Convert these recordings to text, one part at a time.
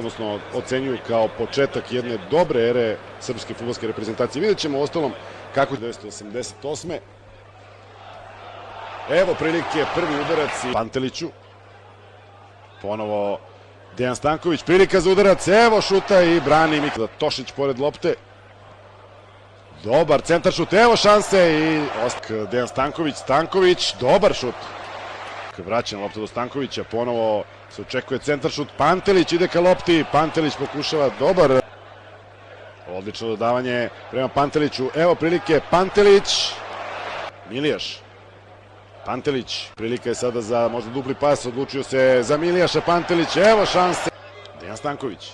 odnosno ocenjuju kao početak jedne dobre ere srpske fudbalske reprezentacije. Vidjet ćemo ostalom kako je 1988. Evo prilike, prvi udarac i Panteliću. Ponovo Dejan Stanković, prilika za udarac, evo šuta i brani Mikla Tošić pored lopte. Dobar centar šut, evo šanse i Dejan Stanković, Stanković, dobar šut. Vraćena lopta do Stankovića, ponovo se očekuje centar šut, Pantelić ide ka lopti, Pantelić pokušava, dobar. Odlično dodavanje prema Panteliću, evo prilike, Pantelić, Milijaš. Pantelić, prilika je sada za možda dupli pas, odlučio se za Milijaša Pantelić, evo šanse. Dejan Stanković,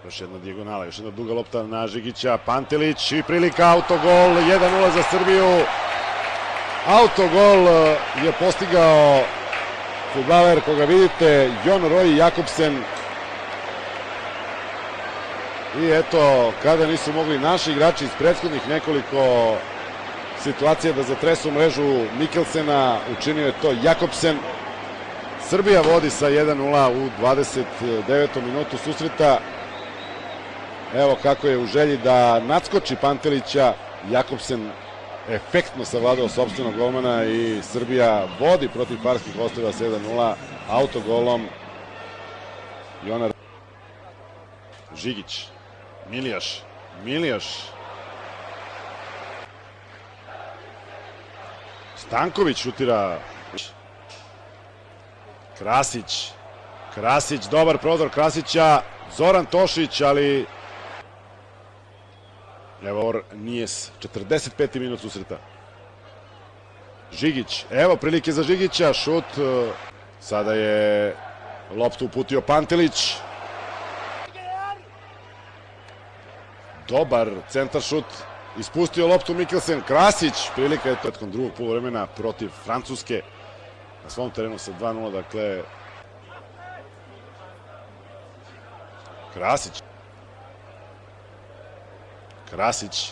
još jedna dijagonala, još jedna duga lopta na Žigića, Pantelić i prilika, autogol, 1:0 za Srbiju. Autogol je postigao fudbaler koga vidite, Jon Roy Jakobsen. I eto, kada nisu mogli naši igrači iz prethodnih nekoliko situacija da zatresu mrežu Mikkelsena, učinio je to Jakobsen. Srbija vodi sa 1:0 u 29. minutu susreta. Evo kako je u želji da nadskoči Pantelića, Jakobsen efektno savladao sopstvenog golmana i Srbija vodi protiv Farskih Ostrva sa 1:0 autogolom Jona Žigić, Milijaš, Stanković šutira, Krasić, dobar prodor Krasića, Zoran Tošić, ali evo Nijes, 45. minut susreta. Žigić, evo prilike za Žigića, šut, sada je loptu uputio Pantelić. Dobar centar šut, ispustio loptu Mikkelsen, Krasić, prilika je petkom drugog poluvremena protiv Francuske. Na svom terenu sa 2:0, dakle Krasić.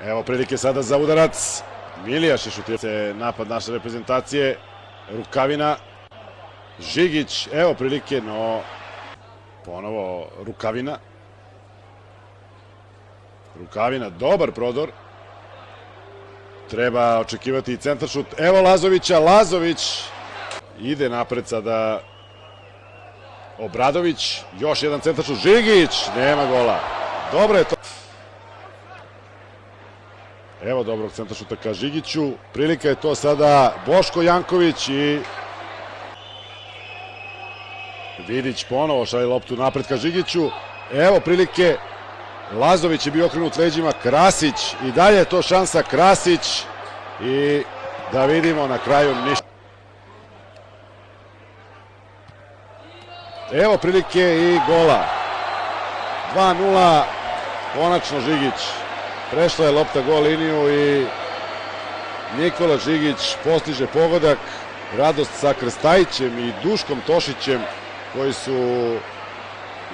Evo prilike sada za udarac. Milijaš je šutirao napad naše reprezentacije. Rukavina. Žigić. Evo prilike, no ponovo Rukavina. Dobar prodor. Treba očekivati i centar šut. Evo Lazovića, Lazović ide napred sada Obradović, još jedan centar šut, Žigić, nema gola. Dobro je to. Evo dobrog centar šuta ka Žigiću, prilika je to sada Boško Janković i Vidić ponovo šalje loptu napred ka Žigiću. Evo prilike, Lazović je bio okrenut leđima, Krasić i dalje je to šansa, Krasić i da vidimo na kraju ništa. Evo prilike i gola. 2:0, konačno Žigić. Prešla je lopta gol liniju i Nikola Žigić postiže pogodak. Radost sa Krstajićem i Duškom Tošićem koji su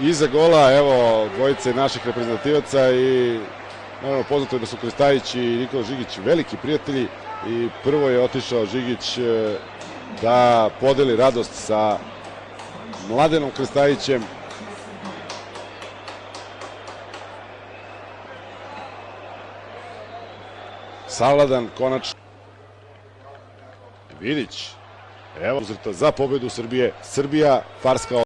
iza gola, evo dvojice naših reprezentativaca i naravno poznato je da su Krstajić i Nikola Žigić veliki prijatelji i prvo je otišao Žigić da podeli radost sa Mladenom Krstajićem. Savladan konačno. Vidić. Evo uzreta za pobedu Srbije. Srbija, Farska